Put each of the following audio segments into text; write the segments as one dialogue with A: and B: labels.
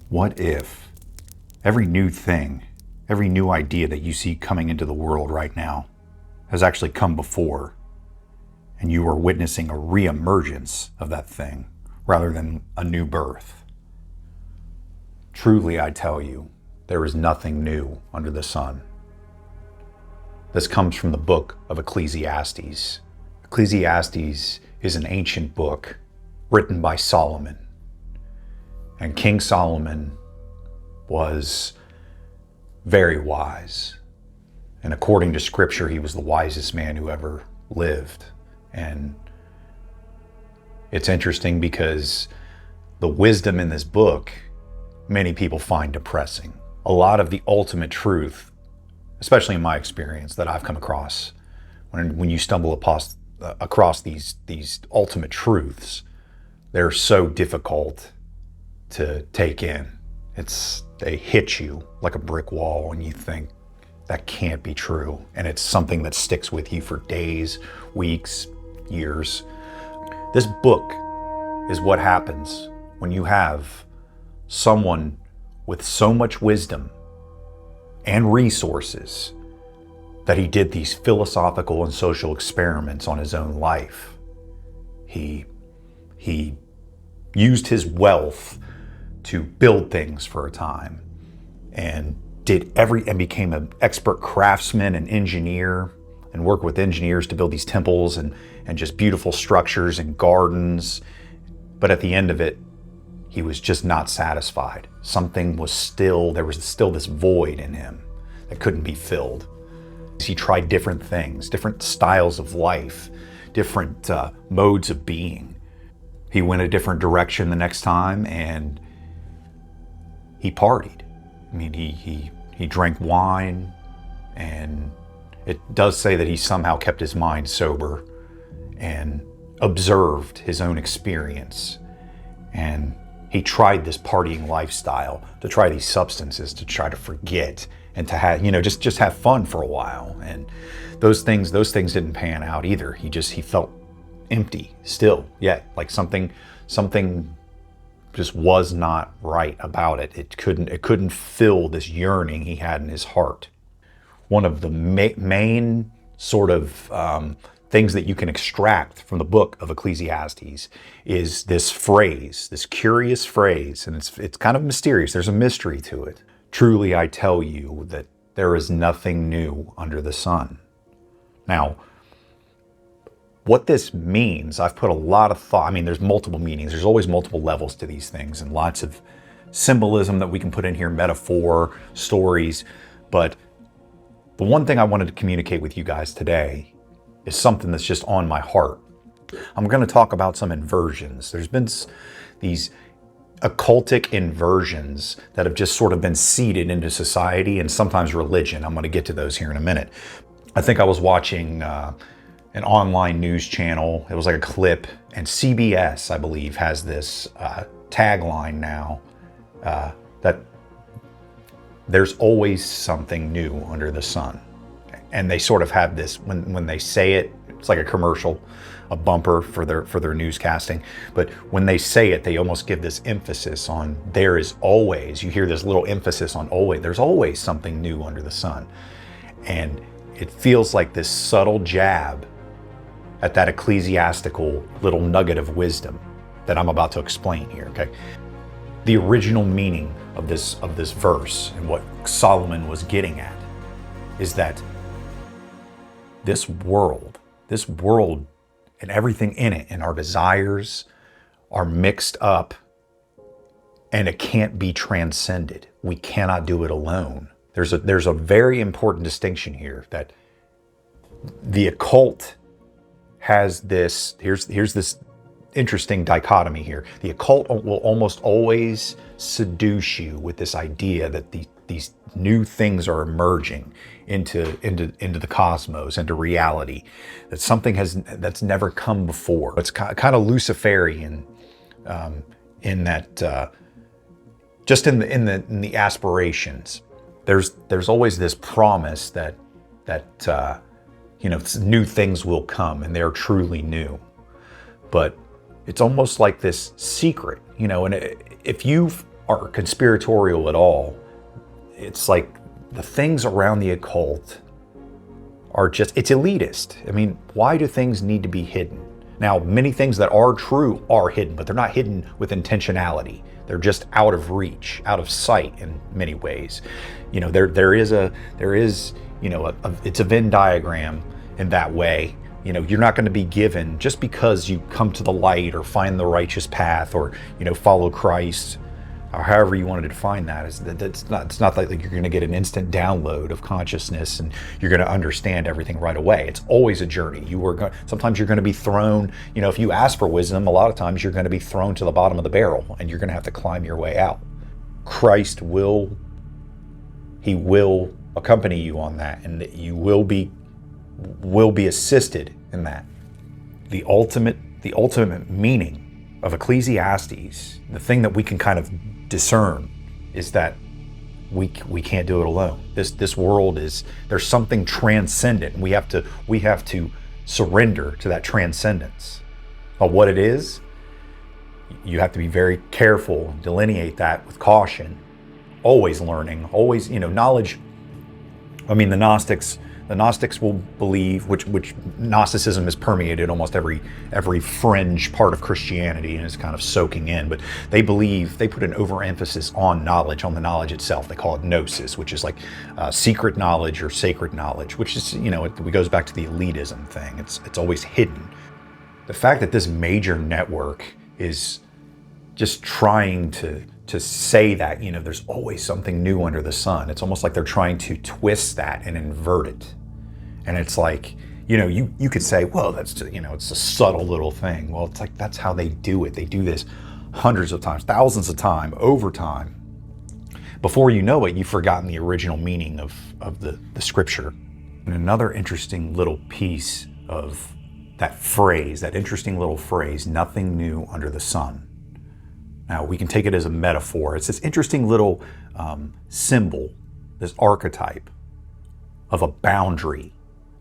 A: What if every new thing, every new idea that you see coming into the world right now has actually come before, and you are witnessing a re-emergence of that thing rather than a new birth? Truly, I tell you, there is nothing new under the sun. This comes from the book of Ecclesiastes. Ecclesiastes is an ancient book written by Solomon. And King Solomon was very wise. And according to scripture, he was the wisest man who ever lived. And it's interesting because the wisdom in this book, many people find depressing. A lot of the ultimate truth, especially in my experience that I've come across, when you stumble across these ultimate truths, they're so difficult to take in. They hit you like a brick wall and you think that can't be true. And it's something that sticks with you for days, weeks, years. This book is what happens when you have someone with so much wisdom and resources that he did these philosophical and social experiments on his own life. He used his wealth to build things for a time and became an expert craftsman and engineer and worked with engineers to build these temples and just beautiful structures and gardens. But at the end of it, he was just not satisfied. There was still this void in him that couldn't be filled. He tried different things, different styles of life, different modes of being. He went a different direction the next time and he partied. I mean, he drank wine, and it does say that he somehow kept his mind sober and observed his own experience. And he tried this partying lifestyle, to try these substances, to try to forget and to have, just have fun for a while. And those things didn't pan out either. He felt empty still, yet like something just was not right about it. It couldn't fill this yearning he had in his heart. One of the main sort of things that you can extract from the book of Ecclesiastes is this phrase, this curious phrase, and it's kind of mysterious. There's a mystery to it. Truly, I tell you that there is nothing new under the sun. Now, what this means, I've put a lot of thought. I mean, there's multiple meanings. There's always multiple levels to these things and lots of symbolism that we can put in here, metaphor, stories. But the one thing I wanted to communicate with you guys today is something that's just on my heart. I'm going to talk about some inversions. There's been these occultic inversions that have just sort of been seeded into society and sometimes religion. I'm going to get to those here in a minute. I think I was watching an online news channel. It was like a clip, and CBS, I believe, has this tagline now that there's always something new under the sun. And they sort of have this, when they say it, it's like a commercial, a bumper for their newscasting. But when they say it, they almost give this emphasis on there is always, you hear this little emphasis on always, there's always something new under the sun. And it feels like this subtle jab at that ecclesiastical little nugget of wisdom that I'm about to explain here, okay? The original meaning of this verse and what Solomon was getting at is that this world and everything in it and our desires are mixed up, and it can't be transcended. We cannot do it alone. There's a very important distinction here, that the occult has this, here's this interesting dichotomy here. The occult will almost always seduce you with this idea that these new things are emerging into the cosmos, into reality, that something that's never come before. It's kind of Luciferian in that just in the aspirations. There's always this promise that new things will come, and they're truly new. But it's almost like this secret, and if you've are conspiratorial at all. It's like the things around the occult are just, it's elitist. I mean, why do things need to be hidden? Now, many things that are true are hidden, but they're not hidden with intentionality. They're just out of reach, out of sight in many ways. You know, there is, you know, it's a Venn diagram in that way. You know, you're not going to be given, just because you come to the light or find the righteous path or, you know, follow Christ, or however you wanted to define that, is that it's not like you're going to get an instant download of consciousness and you're going to understand everything right away. It's always a journey. Sometimes you're going to be thrown, you know, if you ask for wisdom, a lot of times you're going to be thrown to the bottom of the barrel and you're going to have to climb your way out. Christ will accompany you on that, and that you will be assisted in that. The ultimate meaning of Ecclesiastes, the thing that we can kind of discern, is that we can't do it alone. This world there's something transcendent. We have to surrender to that transcendence. But what it is, you have to be very careful and delineate that with caution. Always learning, always, you know, knowledge. I mean, the Gnostics will believe, which Gnosticism has permeated almost every fringe part of Christianity and is kind of soaking in, but they believe, they put an overemphasis on knowledge, on the knowledge itself. They call it gnosis, which is like secret knowledge or sacred knowledge, which is, you know, it goes back to the elitism thing. It's always hidden. The fact that this major network is just trying to say that, you know, there's always something new under the sun. It's almost like they're trying to twist that and invert it. And it's like, you know, you could say, well, that's just, you know, it's a subtle little thing. Well, it's like, that's how they do it. They do this hundreds of times, thousands of times, over time. Before you know it, you've forgotten the original meaning of the scripture. And another interesting little piece of that phrase, that interesting little phrase, nothing new under the sun. Now, we can take it as a metaphor. It's this interesting little symbol, this archetype of a boundary,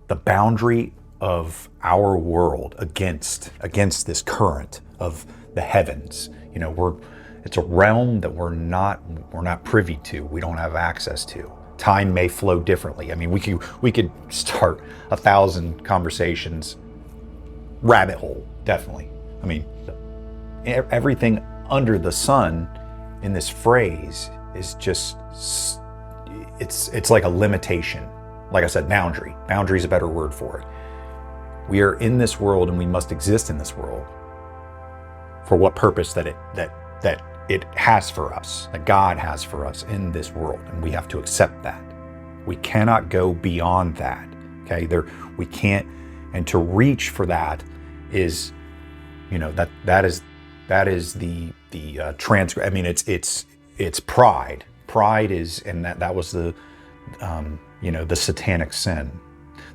A: the boundary of our world against this current of the heavens. You know, it's a realm that we're not privy to. We don't have access to. Time may flow differently. I mean, we could start 1,000 conversations. Rabbit hole, definitely. I mean, everything under the sun in this phrase is just, it's like a limitation. Like I said, boundary. Boundary is a better word for it. We are in this world and we must exist in this world for what purpose that it has for us, that God has for us in this world, and we have to accept that. We cannot go beyond that. Okay, we can't, and to reach for that is, you know, that is the transgress. I mean, it's pride. Pride is, and that was the you know, the satanic sin,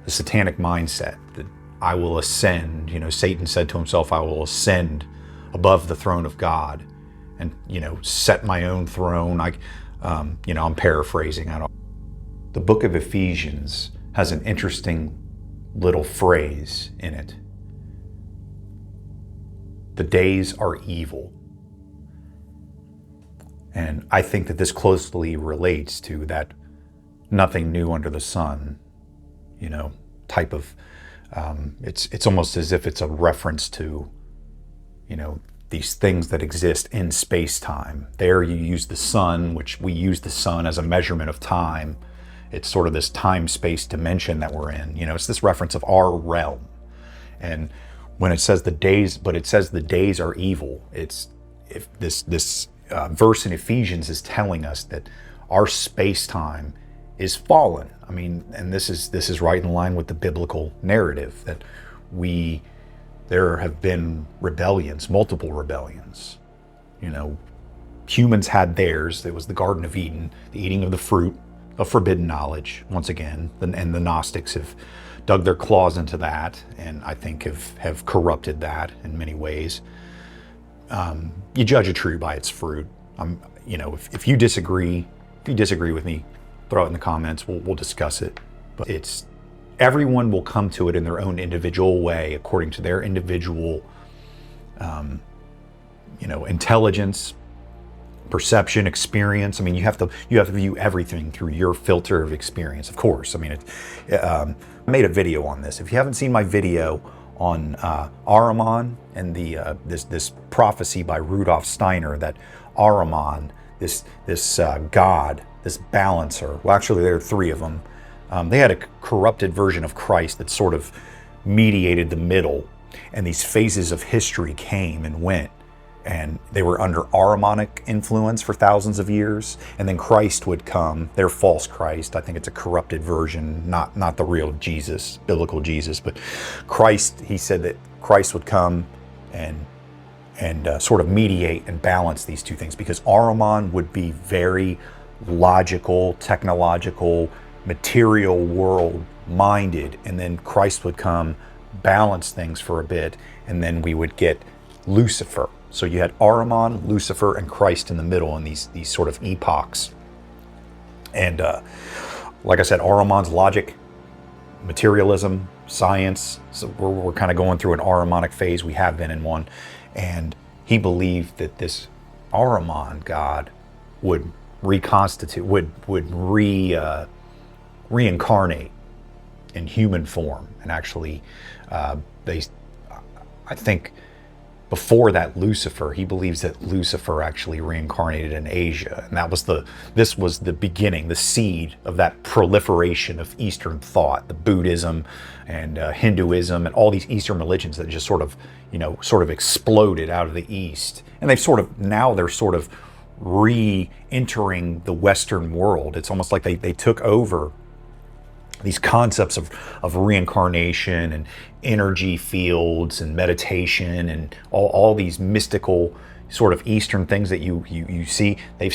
A: the satanic mindset that I will ascend. You know, Satan said to himself, I will ascend above the throne of God, and, you know, set my own throne. You know, I'm paraphrasing. The book of Ephesians has an interesting little phrase in it. The days are evil. And I think that this closely relates to that nothing new under the sun, you know, type of, it's almost as if it's a reference to, you know, these things that exist in space-time. There you use the sun, which we use the sun as a measurement of time. It's sort of this time-space dimension that we're in. You know, it's this reference of our realm. And when it says the days are evil, it's, if this verse in Ephesians is telling us that our space-time is fallen. I mean, and this is right in line with the biblical narrative that there have been rebellions, multiple rebellions. You know, humans had theirs. It was the Garden of Eden, the eating of the fruit of forbidden knowledge, once again, and the Gnostics have dug their claws into that, and I think have corrupted that in many ways. You judge a tree by its fruit. You know, if you disagree with me, throw it in the comments. We'll discuss it. But everyone will come to it in their own individual way, according to their individual, you know, intelligence, perception, experience. I mean, you have to view everything through your filter of experience, of course. I mean, I made a video on this. If you haven't seen my video on Ahriman and this prophecy by Rudolf Steiner that Ahriman, this god, this balancer. Well, actually, there are three of them. They had a corrupted version of Christ that sort of mediated the middle, and these phases of history came and went, and they were under Ahrimanic influence for thousands of years, and then Christ would come, their false Christ. I think it's a corrupted version, not the real Jesus, biblical Jesus, but Christ. He said that Christ would come and sort of mediate and balance these two things, because Ahriman would be very logical, technological, material world minded, and then Christ would come, balance things for a bit, and then we would get Lucifer. So you had Ahriman, Lucifer, and Christ in the middle in these sort of epochs. And like I said, Ahriman's logic, materialism, science. So we're kind of going through an Ahrimanic phase. We have been in one. And he believed that this Ahriman God would reconstitute, would reincarnate in human form. And actually, I think before that, Lucifer, he believes that Lucifer actually reincarnated in Asia. And this was the beginning, the seed of that proliferation of Eastern thought, the Buddhism and Hinduism and all these Eastern religions that just sort of exploded out of the East. And they're sort of re-entering the Western world. It's almost like they took over these concepts of reincarnation and energy fields and meditation and all these mystical sort of Eastern things that you see. They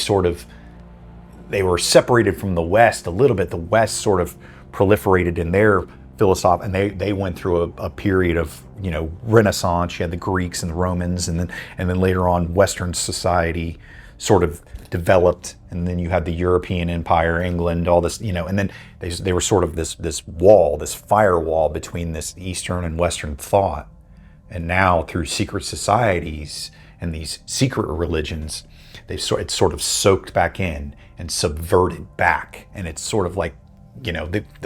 A: were separated from the West a little bit. The West sort of proliferated in their philosophy, and they went through a period of Renaissance. You had the Greeks and the Romans, and then later on Western society sort of developed, and then you had the European Empire, England, all this, and then they were sort of this wall, this firewall between this Eastern and Western thought. And now through secret societies and these secret religions, it's sort of soaked back in and subverted back, and it's sort of like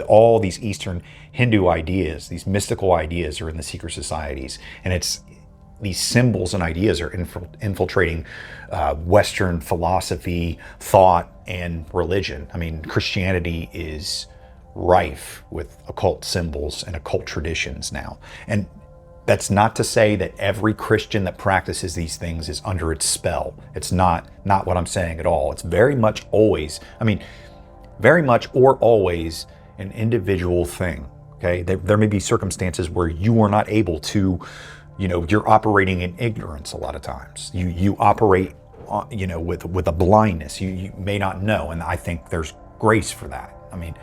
A: all these Eastern Hindu ideas, these mystical ideas, are in the secret societies, and it's these symbols and ideas are infiltrating Western philosophy, thought, and religion. I mean, Christianity is rife with occult symbols and occult traditions now. And that's not to say that every Christian that practices these things is under its spell. It's not what I'm saying at all. It's very much or always an individual thing. Okay, there may be circumstances where you are not able to, you're operating in ignorance a lot of times. You operate, with a blindness. You may not know, and I think there's grace for that. I mean,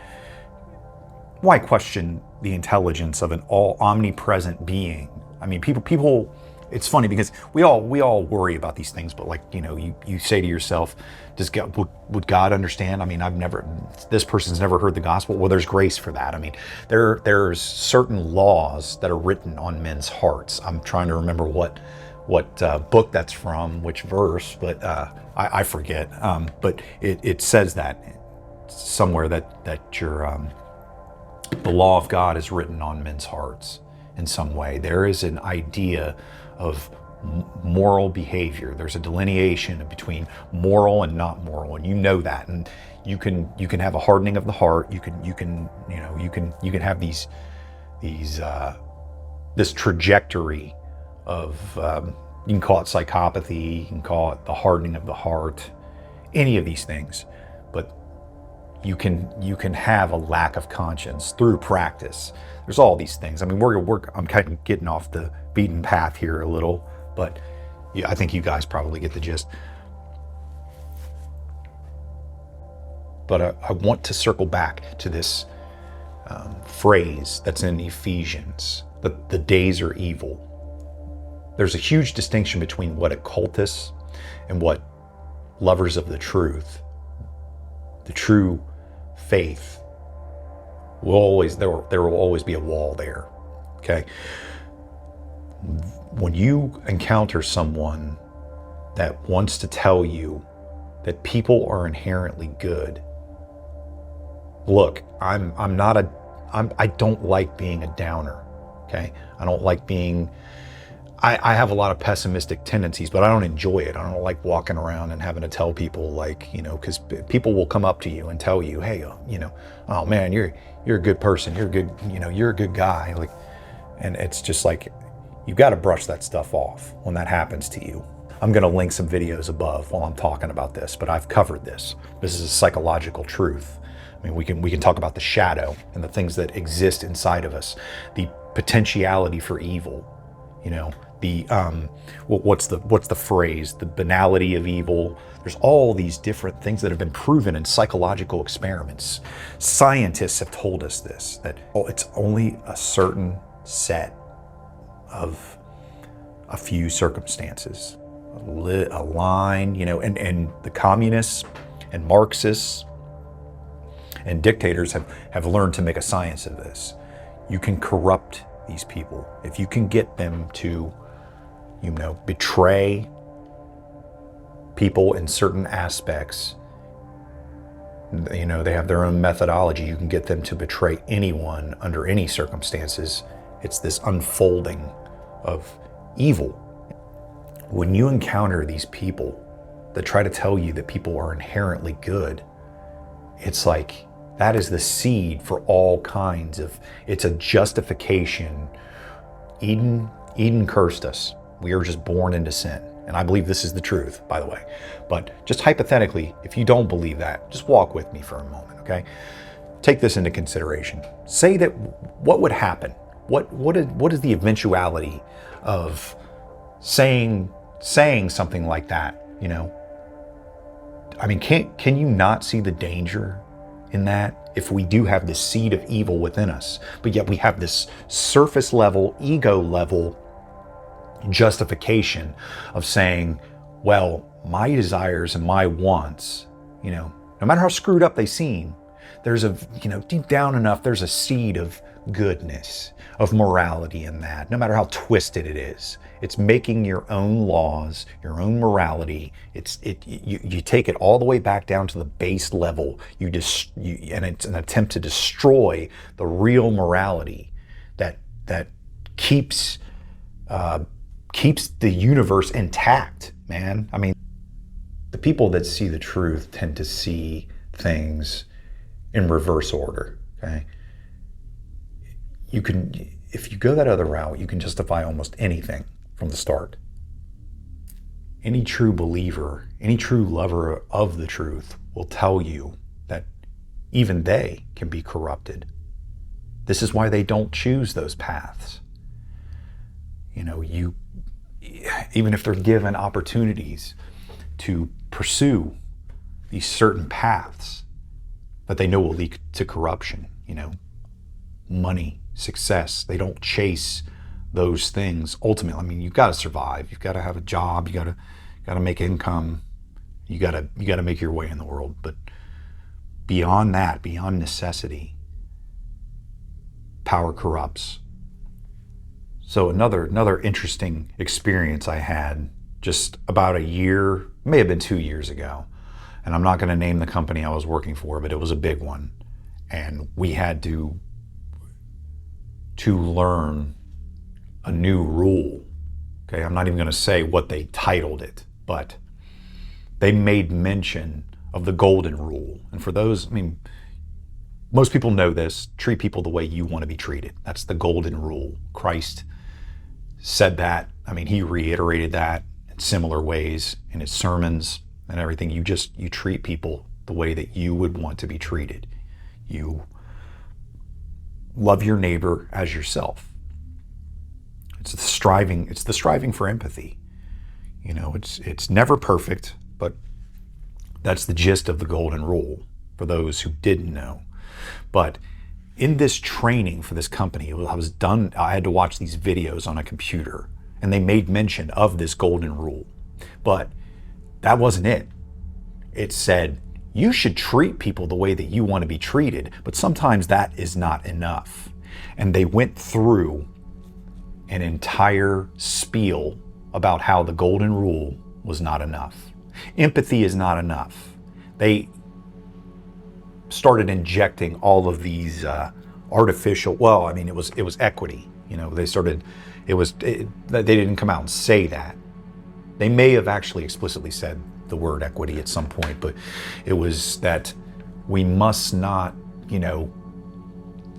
A: why question the intelligence of an all omnipresent being? I mean, people. It's funny because we all worry about these things, but you say to yourself, would God understand? I mean, this person's never heard the gospel. Well, there's grace for that. I mean, there's certain laws that are written on men's hearts. I'm trying to remember what book that's from, which verse, but I forget. But it says that somewhere that the law of God is written on men's hearts in some way. There is an idea of moral behavior. There's a delineation between moral and not moral, and you know that. And you can have a hardening of the heart. You can have this trajectory of you can call it psychopathy, you can call it the hardening of the heart, any of these things, but you can have a lack of conscience through practice. There's all these things. I mean, I'm kind of getting off the beaten path here a little, but I think you guys probably get the gist. But I want to circle back to this phrase that's in Ephesians, that the days are evil. There's a huge distinction between what occultists and what lovers of the truth, the true faith, there will always be a wall there. Okay. When you encounter someone that wants to tell you that people are inherently good. Look, I don't like being a downer, okay? I don't like being, I have a lot of pessimistic tendencies, but I don't enjoy it. I don't like walking around and having to tell people, like, because people will come up to you and tell you, hey, oh man, you're a good person. You're a good, you're a good guy. Like, and it's just like, you've got to brush that stuff off when that happens to you. I'm going to link some videos above while I'm talking about this, but I've covered this. This is a psychological truth. I mean, we can talk about the shadow and the things that exist inside of us, the potentiality for evil, the what's the phrase, the banality of evil. There's all these different things that have been proven in psychological experiments. Scientists have told us this, that it's only a certain set of a few circumstances, a line, and the communists and Marxists and dictators have learned to make a science of this. You can corrupt these people. If you can get them to, betray people in certain aspects, they have their own methodology. You can get them to betray anyone under any circumstances. It's this unfolding of evil. When you encounter these people that try to tell you that people are inherently good, it's like, that is the seed for all kinds of, it's a justification. Eden cursed us. We are just born into sin. And I believe this is the truth, by the way. But just hypothetically, if you don't believe that, just walk with me for a moment, okay? Take this into consideration. Say that, what would happen? What is the eventuality of saying something like that, I mean, can you not see the danger in that? If we do have this seed of evil within us, but yet we have this surface level, ego level justification of saying, well, my desires and my wants, no matter how screwed up they seem, there's deep down enough, there's a seed of goodness, of morality in that, no matter how twisted it is. It's making your own laws, your own morality. You take it all the way back down to the base level. And it's an attempt to destroy the real morality that keeps the universe intact, man. I mean, the people that see the truth tend to see things in reverse order, okay? If you go that other route, you can justify almost anything from the start. Any true believer, any true lover of the truth will tell you that even they can be corrupted. This is why they don't choose those paths. Even if they're given opportunities to pursue these certain paths that they know will lead to corruption, money, success, they don't chase those things. Ultimately, I mean, you've got to survive. You've got to have a job. You got to make income. You got to make your way in the world. But beyond that, beyond necessity, power corrupts. So another interesting experience I had just about a year, may have been 2 years ago, and I'm not going to name the company I was working for, but it was a big one, and we had to learn a new rule. Okay, I'm not even going to say what they titled it, but they made mention of the golden rule. And for those, I mean, most people know this: treat people the way you want to be treated. That's the golden rule. Christ said that. I mean, he reiterated that in similar ways in his sermons and everything. You treat people the way that you would want to be treated. You love your neighbor as yourself. It's the striving for empathy. It's never perfect, but that's the gist of the golden rule for those who didn't know. But in this training for this company, I had to watch these videos on a computer, and they made mention of this golden rule. But that wasn't it. It said, you should treat people the way that you want to be treated, but sometimes that is not enough. And they went through an entire spiel about how the golden rule was not enough. Empathy is not enough. They started injecting all of these artificial, well, I mean, it was equity. They didn't come out and say that. They may have actually explicitly said the word equity at some point, but it was that we must not,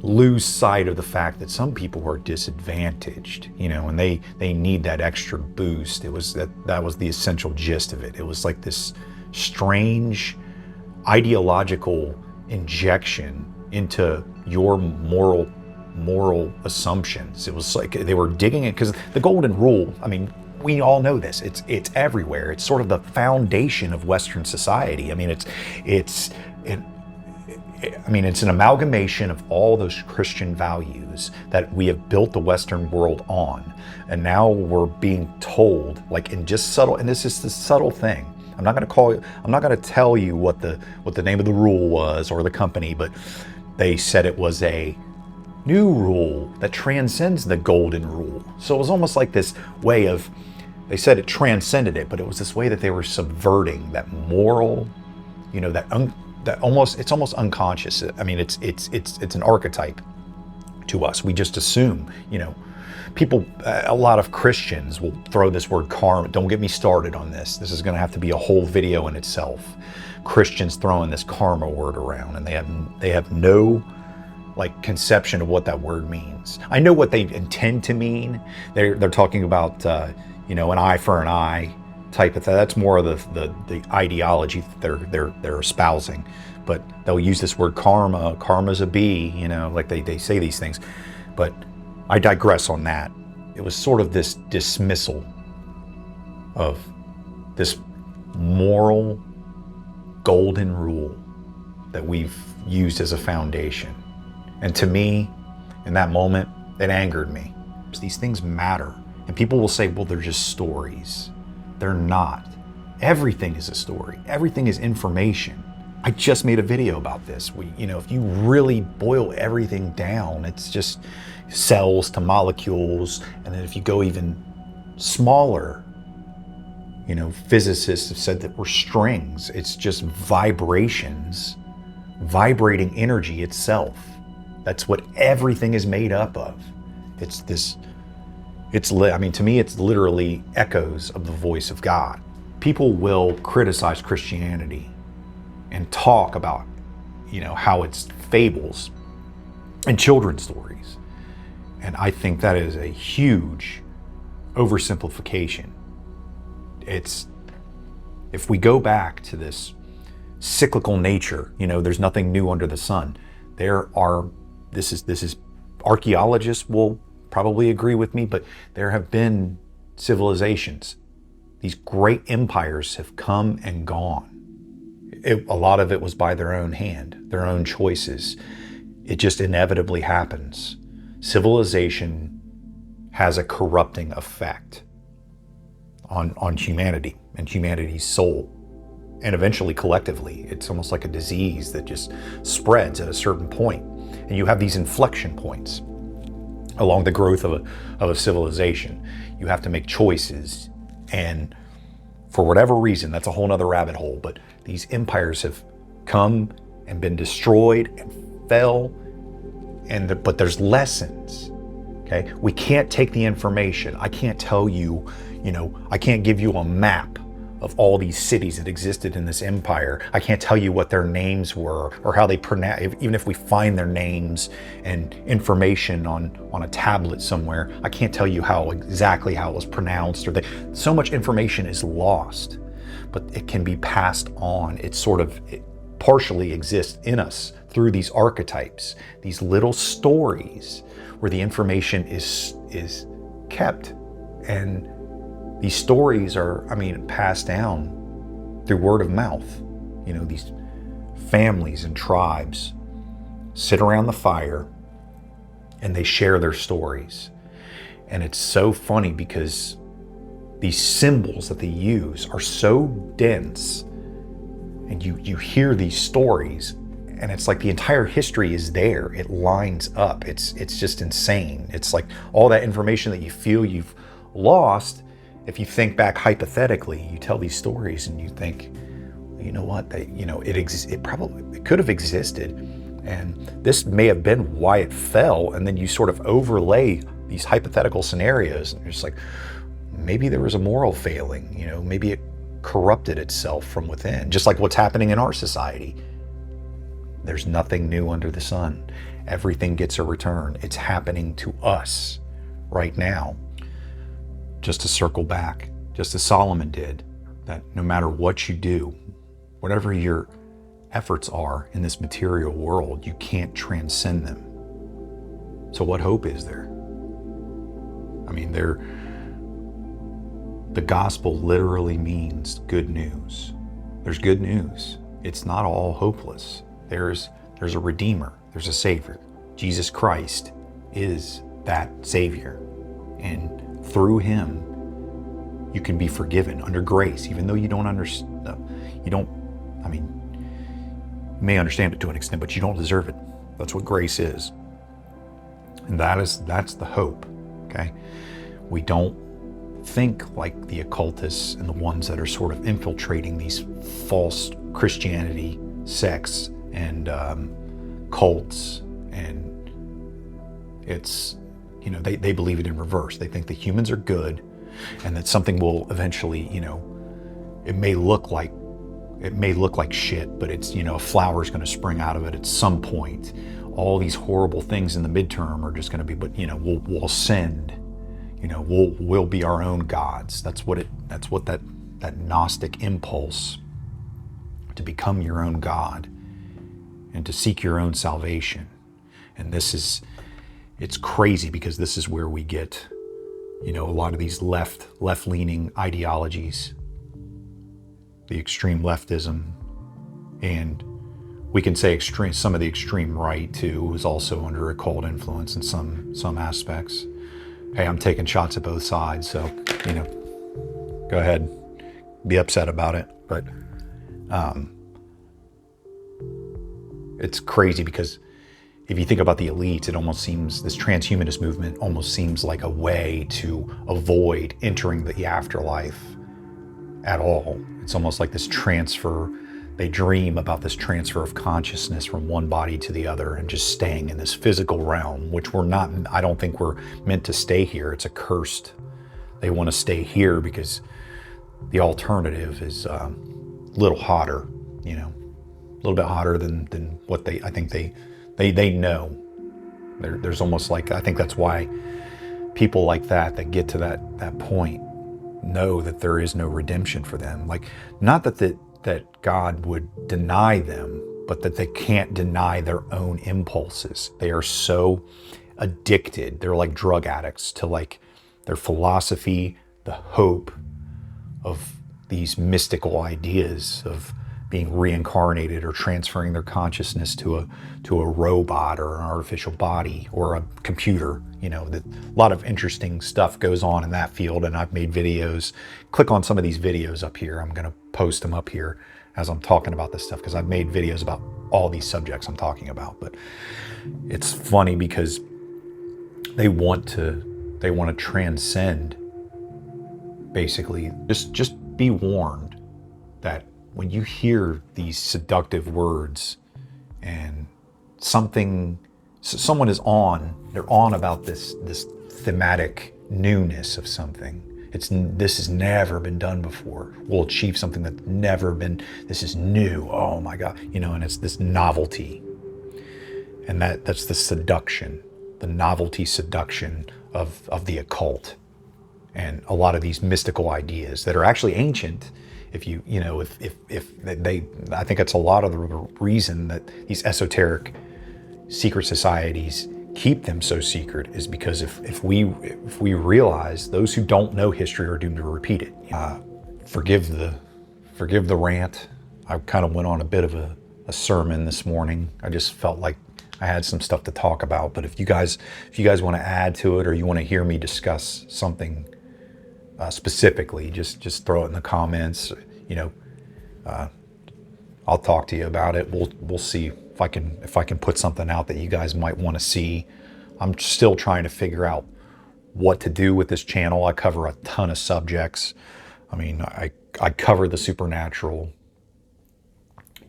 A: lose sight of the fact that some people are disadvantaged, and they need that extra boost. It was that was the essential gist of it. It was like this strange ideological injection into your moral assumptions. It was like they were digging it, because the golden rule, I mean, we all know this. It's everywhere. It's sort of the foundation of Western society. I mean, it's an amalgamation of all those Christian values that we have built the Western world on. And now we're being told, like, in just subtle, and this is the subtle thing. I'm not going to tell you what the name of the rule was or the company, but they said it was a new rule that transcends the golden rule. So it was almost like this way of, they said it transcended it, but it was this way that they were subverting that moral, that it's almost unconscious. I mean, it's an archetype to us. We just assume, people, a lot of Christians will throw this word karma. Don't get me started on this. This is going to have to be a whole video in itself. Christians throwing this karma word around, and they have no conception of what that word means. I know what they intend to mean. They're talking about an eye for an eye type of thing. That's more of the ideology that they're espousing. But they'll use this word karma. Karma's a bee, they say these things. But I digress on that. It was sort of this dismissal of this moral golden rule that we've used as a foundation. And to me, in that moment, it angered me. These things matter. And people will say, well, they're just stories. They're not. Everything is a story. Everything is information. I just made a video about this. If you really boil everything down, it's just cells to molecules. And then if you go even smaller, physicists have said that we're strings. It's just vibrations, vibrating energy itself. That's what everything is made up of. To me, it's literally echoes of the voice of God. People will criticize Christianity and talk about, how it's fables and children's stories. And I think that is a huge oversimplification. If we go back to this cyclical nature, there's nothing new under the sun. This is archaeologists will probably agree with me, but there have been civilizations. These great empires have come and gone. A lot of it was by their own hand, their own choices. It just inevitably happens. Civilization has a corrupting effect on humanity and humanity's soul. And eventually, collectively, it's almost like a disease that just spreads at a certain point. And you have these inflection points along the growth of a civilization. You have to make choices. And for whatever reason, that's a whole nother rabbit hole, but these empires have come and been destroyed and fell. But there's lessons. Okay? We can't take the information. I can't tell you, I can't give you a map of all these cities that existed in this empire. I can't tell you what their names were or how they pronounce, even if we find their names and information on a tablet somewhere, I can't tell you exactly how it was pronounced, so much information is lost, but it can be passed on. It partially exists in us through these archetypes, these little stories where the information is kept. And these stories are, passed down through word of mouth. These families and tribes sit around the fire and they share their stories. And it's so funny because these symbols that they use are so dense, and you hear these stories and it's like the entire history is there. It lines up. It's just insane. It's like all that information that you feel you've lost, if you think back hypothetically, you tell these stories and you think, you know what, it could have existed, and this may have been why it fell. And then you sort of overlay these hypothetical scenarios, and you're just like, maybe there was a moral failing, maybe it corrupted itself from within, just like what's happening in our society. There's nothing new under the sun. Everything gets a return. It's happening to us right now. Just to circle back, just as Solomon did, that no matter what you do, whatever your efforts are in this material world, you can't transcend them. So what hope is there? I mean, the gospel literally means good news. There's good news. It's not all hopeless. There's a Redeemer. There's a Savior. Jesus Christ is that Savior. And through Him, you can be forgiven under grace, even though you don't understand. You may understand it to an extent, but you don't deserve it. That's what grace is. And that's the hope, okay? We don't think like the occultists and the ones that are sort of infiltrating these false Christianity sects and cults, and it's, they believe it in reverse. They think that humans are good and that something will eventually, it may look like shit, but it's, a flower's going to spring out of it at some point. All these horrible things in the midterm are just going to be, but we'll ascend. We'll be our own gods. That's what that Gnostic impulse to become your own God and to seek your own salvation. And it's crazy, because this is where we get, a lot of these left-leaning ideologies, the extreme leftism, and we can say some of the extreme right too is also under occult influence in some aspects. Hey, I'm taking shots at both sides, so go ahead, be upset about it. But it's crazy, because if you think about the elites, it almost seems, this transhumanist movement almost seems like a way to avoid entering the afterlife at all. It's almost like this transfer. They dream about this transfer of consciousness from one body to the other and just staying in this physical realm, which I don't think we're meant to stay here. It's accursed. They want to stay here because the alternative is a little hotter, a little bit hotter than what I think they know. There's almost like, I think that's why people like that get to that point know that there is no redemption for them. Like, not that God would deny them, but that they can't deny their own impulses. They are so addicted. They're like drug addicts to like their philosophy, the hope of these mystical ideas of being reincarnated or transferring their consciousness to a robot or an artificial body or a computer. A lot of interesting stuff goes on in that field, and I've made videos. Click on some of these videos up here. I'm going to post them up here as I'm talking about this stuff, because I've made videos about all these subjects I'm talking about. But it's funny because they want to transcend. Basically, just be warned that when you hear these seductive words and someone is they're on about this thematic newness of something. This has never been done before. We'll achieve something that's never been, this is new. Oh my God, and it's this novelty. And that's the seduction, the novelty seduction of the occult. And a lot of these mystical ideas that are actually ancient. I think it's a lot of the reason that these esoteric secret societies keep them so secret, is because if we realize those who don't know history are doomed to repeat it. Forgive the rant. I kind of went on a bit of a sermon this morning. I just felt like I had some stuff to talk about. But if you guys want to add to it, or you want to hear me discuss something specifically, just throw it in the comments. I'll talk to you about it. We'll see if I can put something out that you guys might want to see. I'm still trying to figure out what to do with this channel. I cover a ton of subjects. I mean, I cover the supernatural,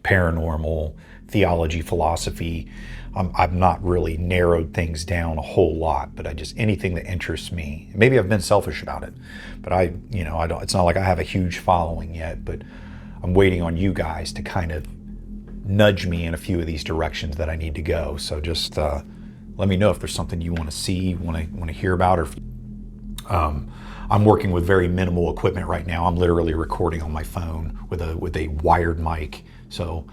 A: paranormal, theology, philosophy. I've not really narrowed things down a whole lot, but anything that interests me. Maybe I've been selfish about it, but I don't, it's not like I have a huge following yet, but I'm waiting on you guys to kind of nudge me in a few of these directions that I need to go. So just let me know if there's something you want to see, want to hear about, or I'm working with very minimal equipment right now. I'm literally recording on my phone with a wired mic. So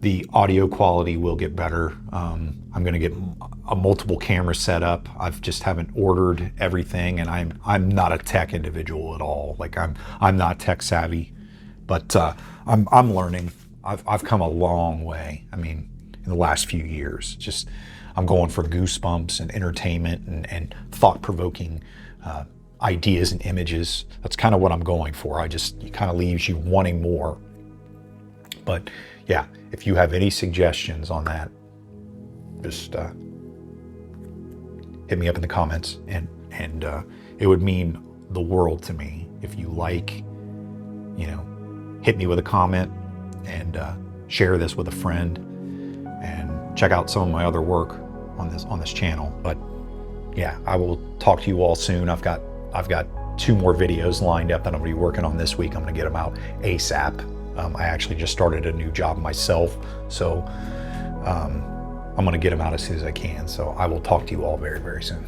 A: the audio quality will get better. I'm going to get a multiple camera set up. I've just haven't ordered everything, and I'm not a tech individual at all. Like I'm not tech savvy, but I'm learning. I've come a long way. I mean, in the last few years, just I'm going for goosebumps and entertainment and thought-provoking ideas and images. That's kind of what I'm going for. It kind of leaves you wanting more. But yeah, if you have any suggestions on that, just hit me up in the comments, and it would mean the world to me if you hit me with a comment and share this with a friend, and check out some of my other work on this channel. But yeah, I will talk to you all soon. I've got 2 more videos lined up that I'm going to be working on this week. I'm going to get them out ASAP. I actually just started a new job myself, so I'm going to get them out as soon as I can. So I will talk to you all very, very soon.